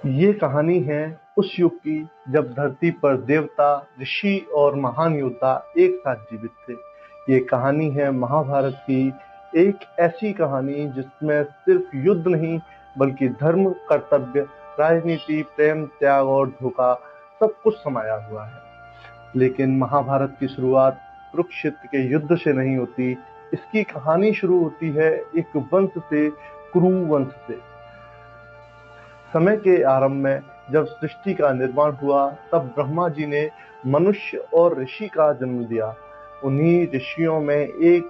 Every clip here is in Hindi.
ये कहानी है उस युग की जब धरती पर देवता, ऋषि और महान योद्धा एक साथ जीवित थे। ये कहानी है महाभारत की, एक ऐसी कहानी जिसमें सिर्फ युद्ध नहीं बल्कि धर्म, कर्तव्य, राजनीति, प्रेम, त्याग और धोखा सब कुछ समाया हुआ है। लेकिन महाभारत की शुरुआत कुरुक्षेत्र के युद्ध से नहीं होती। इसकी कहानी शुरू होती है एक वंश से, कुरु वंश से। समय के आरंभ में जब सृष्टि का निर्माण हुआ, तब ब्रह्मा जी ने मनुष्य और ऋषि का जन्म दिया। उन्हीं ऋषियों में एक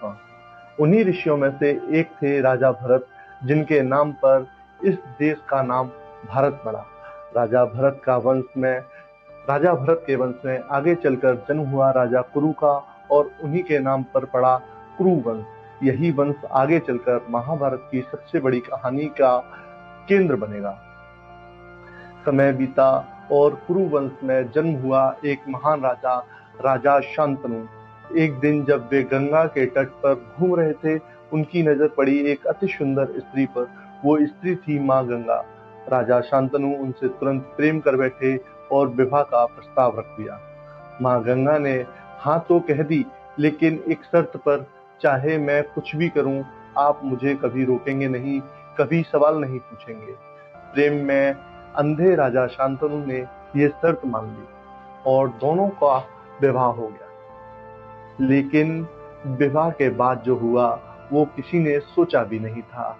हाँ, उन्हीं ऋषियों में से एक थे राजा भरत, जिनके नाम पर इस देश का नाम भारत पड़ा। राजा भरत का वंश में राजा भरत के वंश में आगे चलकर जन्म हुआ राजा कुरु का, और उन्हीं के नाम पर पड़ा कुरु वंश। यही वंश आगे चलकर महाभारत की सबसे बड़ी कहानी का केंद्र बनेगा। समय बीता और कुरु वंश में जन्म हुआ एक महान राजा, राजा शांतनु। एक दिन जब वे गंगा के तट पर घूम रहे थे, उनकी नजर पड़ी एक अति सुंदर स्त्री पर। वो स्त्री थी माँ गंगा। राजा शांतनु उनसे तुरंत प्रेम कर बैठे और विवाह का प्रस्ताव रख दिया। माँ गंगा ने हाँ तो कह दी, लेकिन एक शर्त पर। चाहे मैं कुछ भी करूं, आप मुझे कभी रोकेंगे नहीं, कभी सवाल नहीं पूछेंगे। प्रेम में अंधे राजा शांतनु ने ये शर्त मान ली और दोनों का विवाह हो गया। लेकिन विवाह के बाद जो हुआ वो किसी ने सोचा भी नहीं था।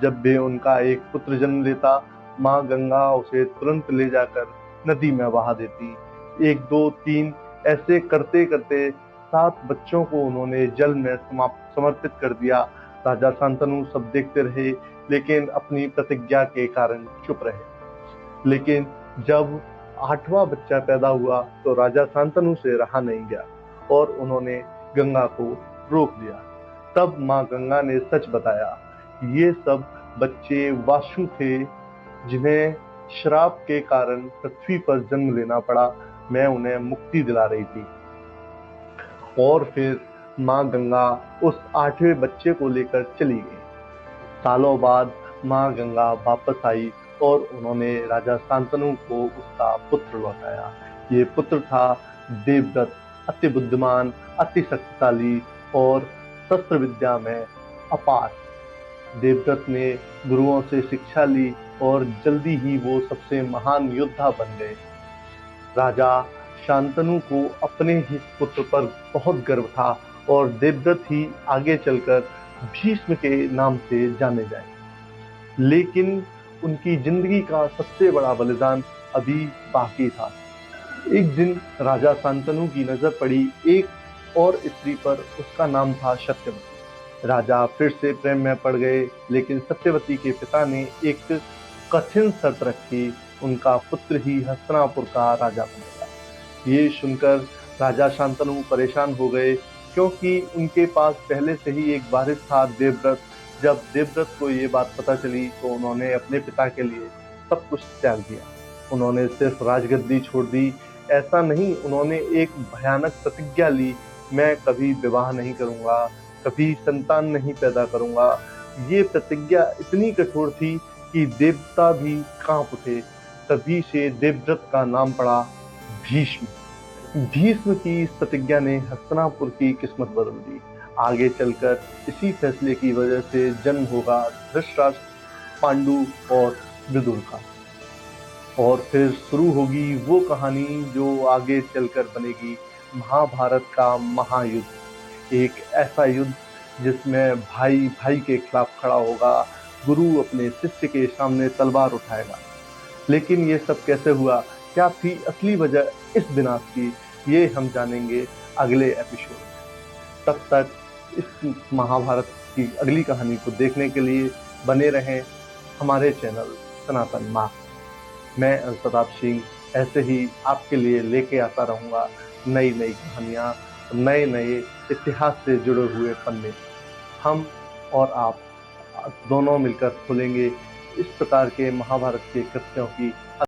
जब भी उनका एक पुत्र जन्म लेता, माँ गंगा उसे तुरंत ले जाकर नदी में बहा देती। एक, दो, तीन ऐसे करते करते 7 बच्चों को उन्होंने जल में समर्पित कर दिया। राजा शांतनु सब देखते रहे, लेकिन अपनी प्रतिज्ञा के कारण चुप रहे। लेकिन जब 8वां बच्चा पैदा हुआ तो राजा शांतनु से रहा नहीं गया और उन्होंने गंगा को रोक दिया। तब माँ गंगा ने सच बताया। ये सब बच्चे वासु थे, जिन्हें श्राप के कारण पृथ्वी पर जन्म लेना पड़ा। मैं उन्हें मुक्ति दिला रही थी। और फिर माँ गंगा उस 8वें बच्चे को लेकर चली गई। सालों बाद माँ गंगा वापस आई और उन्होंने राजा शांतनु को उसका पुत्र लौटाया। ये पुत्र था देवव्रत, अति बुद्धिमान, अति शक्तिशाली और शस्त्र विद्या में अपार। देवव्रत ने गुरुओं से शिक्षा ली और जल्दी ही वो सबसे महान योद्धा बन गए। राजा शांतनु को अपने ही पुत्र पर बहुत गर्व था और देवव्रत ही आगे चलकर भीष्म के नाम से जाने जाए। लेकिन उनकी जिंदगी का सबसे बड़ा बलिदान अभी बाकी था। एक दिन राजा शांतनु की नजर पड़ी एक और स्त्री पर। उसका नाम था सत्यवती। राजा फिर से प्रेम में पड़ गए, लेकिन सत्यवती के पिता ने एक कठिन शर्त रखी। उनका पुत्र ही हस्तिनापुर का राजा बनेगा। ये सुनकर राजा शांतनु परेशान हो गए, क्योंकि उनके पास पहले से ही एक वारिस था, देवव्रत। जब देवव्रत को ये बात पता चली तो उन्होंने अपने पिता के लिए सब कुछ त्याग दिया। उन्होंने सिर्फ राजगद्दी छोड़ दी, ऐसा नहीं, उन्होंने एक भयानक प्रतिज्ञा ली। मैं कभी विवाह नहीं करूंगा, कभी संतान नहीं पैदा करूंगा। ये प्रतिज्ञा इतनी कठोर थी कि देवता भी कांप उठे। तभी से देवव्रत का नाम पड़ा भीष्म। भीष्म की इस प्रतिज्ञा ने हस्तिनापुर की किस्मत बदल दी। आगे चलकर इसी फैसले की वजह से जन्म होगा धृतराष्ट्र, पांडु और विदुर का। और फिर शुरू होगी वो कहानी जो आगे चलकर बनेगी महाभारत का महायुद्ध। एक ऐसा युद्ध जिसमें भाई भाई के खिलाफ खड़ा होगा, गुरु अपने शिष्य के सामने तलवार उठाएगा। लेकिन ये सब कैसे हुआ, क्या थी असली वजह इस विनाश की, ये हम जानेंगे अगले एपिसोड में। तब तक इस महाभारत की अगली कहानी को देखने के लिए बने रहें हमारे चैनल सनातन माँ। मैं अंशदाब सिंह ऐसे ही आपके लिए लेके आता रहूँगा नई नई कहानियाँ, नए नए इतिहास से जुड़े हुए पन्ने। हम और आप दोनों मिलकर खोलेंगे इस प्रकार के महाभारत के कृत्यों की